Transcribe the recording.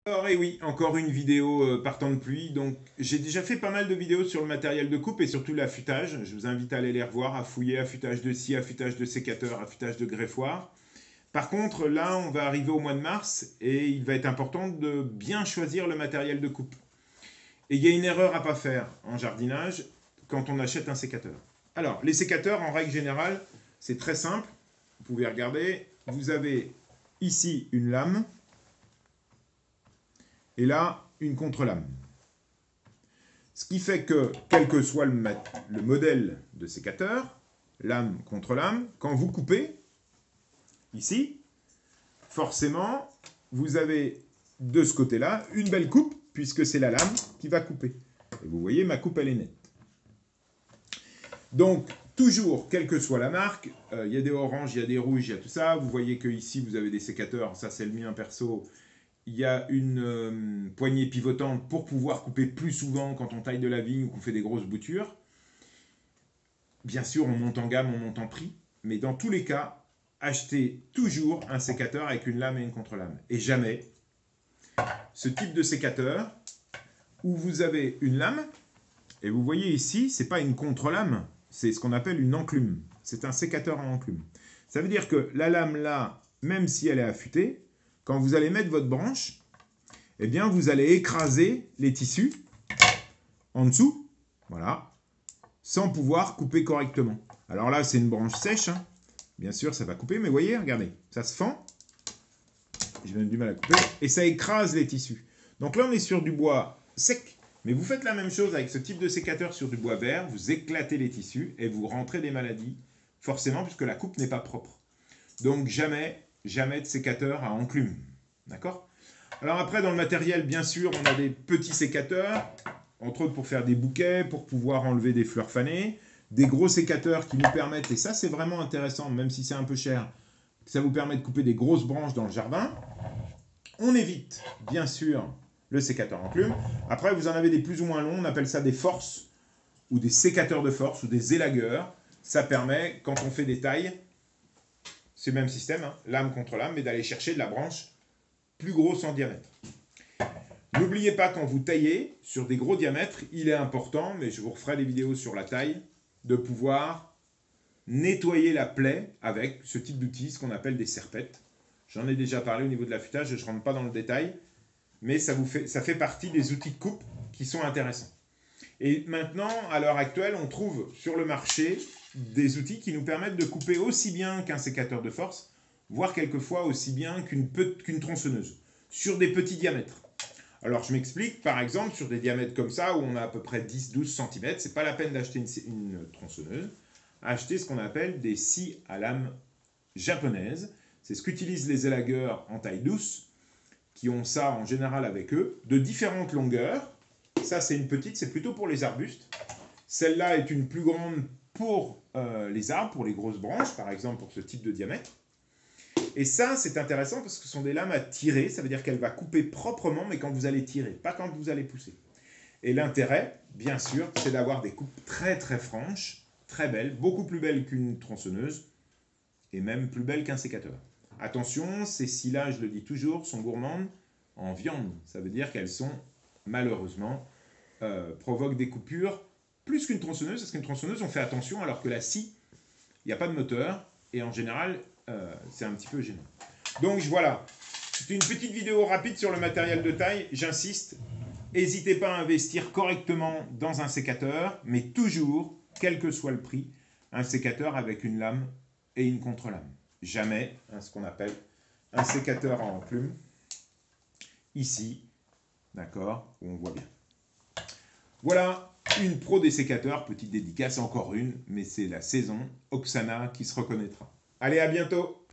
Alors, et oui, encore une vidéo par temps de pluie. Donc, j'ai déjà fait pas mal de vidéos sur le matériel de coupe et surtout l'affûtage. Je vous invite à aller les revoir, à fouiller affûtage de scie, affûtage de sécateur, affûtage de greffoir. Par contre, là, on va arriver au mois de mars et il va être important de bien choisir le matériel de coupe. Et il y a une erreur à ne pas faire en jardinage quand on achète un sécateur. Alors, les sécateurs, en règle générale, c'est très simple. Vous pouvez regarder. Vous avez ici une lame. Et là, une contre-lame. Ce qui fait que, quel que soit le modèle de sécateur, lame contre lame, quand vous coupez, ici, forcément, vous avez de ce côté-là une belle coupe, puisque c'est la lame qui va couper. Et vous voyez, ma coupe, elle est nette. Donc, toujours, quelle que soit la marque, il y a des oranges, il y a des rouges, il y a tout ça. Vous voyez que ici, vous avez des sécateurs. Ça, c'est le mien perso. Il y a une poignée pivotante pour pouvoir couper plus souvent quand on taille de la vigne ou qu'on fait des grosses boutures. Bien sûr, on monte en gamme, on monte en prix. Mais dans tous les cas, achetez toujours un sécateur avec une lame et une contre-lame. Et jamais ce type de sécateur où vous avez une lame, et vous voyez ici, ce n'est pas une contre-lame, c'est ce qu'on appelle une enclume. C'est un sécateur en enclume. Ça veut dire que la lame là, même si elle est affûtée, quand vous allez mettre votre branche, eh bien, vous allez écraser les tissus en dessous, voilà, sans pouvoir couper correctement. Alors là, c'est une branche sèche, hein. Bien sûr, ça va couper, mais vous voyez, regardez, ça se fend, j'ai même du mal à couper, et ça écrase les tissus. Donc là, on est sur du bois sec, mais vous faites la même chose avec ce type de sécateur sur du bois vert, vous éclatez les tissus et vous rentrez des maladies, forcément, puisque la coupe n'est pas propre. Donc jamais de sécateur à enclume. D'accord? Alors après, dans le matériel, bien sûr, on a des petits sécateurs, entre autres pour faire des bouquets, pour pouvoir enlever des fleurs fanées, des gros sécateurs qui nous permettent, et ça c'est vraiment intéressant, même si c'est un peu cher, ça vous permet de couper des grosses branches dans le jardin. On évite, bien sûr, le sécateur enclume. Après, vous en avez des plus ou moins longs, on appelle ça des forces, ou des sécateurs de force, ou des élagueurs. Ça permet, quand on fait des tailles, c'est le même système, hein, lame contre lame, mais d'aller chercher de la branche plus grosse en diamètre. N'oubliez pas, quand vous taillez sur des gros diamètres, il est important, mais je vous referai des vidéos sur la taille, de pouvoir nettoyer la plaie avec ce type d'outil, ce qu'on appelle des serpettes. J'en ai déjà parlé au niveau de l'affûtage, je ne rentre pas dans le détail, mais ça fait partie des outils de coupe qui sont intéressants. Et maintenant, à l'heure actuelle, on trouve sur le marché des outils qui nous permettent de couper aussi bien qu'un sécateur de force, voire quelquefois aussi bien qu'une tronçonneuse, sur des petits diamètres. Alors je m'explique, par exemple, sur des diamètres comme ça, où on a à peu près 10-12 cm, c'est pas la peine d'acheter une tronçonneuse, acheter ce qu'on appelle des scies à lame japonaises. C'est ce qu'utilisent les élagueurs en taille douce, qui ont ça en général avec eux, de différentes longueurs. Ça, c'est une petite, c'est plutôt pour les arbustes. Celle-là est une plus grande pour les arbres, pour les grosses branches, par exemple pour ce type de diamètre. Et ça, c'est intéressant parce que ce sont des lames à tirer, ça veut dire qu'elle va couper proprement, mais quand vous allez tirer, pas quand vous allez pousser. Et l'intérêt, bien sûr, c'est d'avoir des coupes très très franches, très belles, beaucoup plus belles qu'une tronçonneuse, et même plus belles qu'un sécateur. Attention, ces scies-là, je le dis toujours, sont gourmandes en viande. Ça veut dire qu'elles sont, malheureusement, provoquent des coupures plus qu'une tronçonneuse, parce qu'une tronçonneuse, on fait attention, alors que la scie, il n'y a pas de moteur, et en général, c'est un petit peu gênant. Donc voilà, c'est une petite vidéo rapide sur le matériel de taille, j'insiste, n'hésitez pas à investir correctement dans un sécateur, mais toujours, quel que soit le prix, un sécateur avec une lame et une contre-lame. Jamais ce qu'on appelle un sécateur en enclume, ici, d'accord, où on voit bien. Voilà, une pro des sécateurs, petite dédicace, encore une, mais c'est la saison Oksana qui se reconnaîtra. Allez, à bientôt!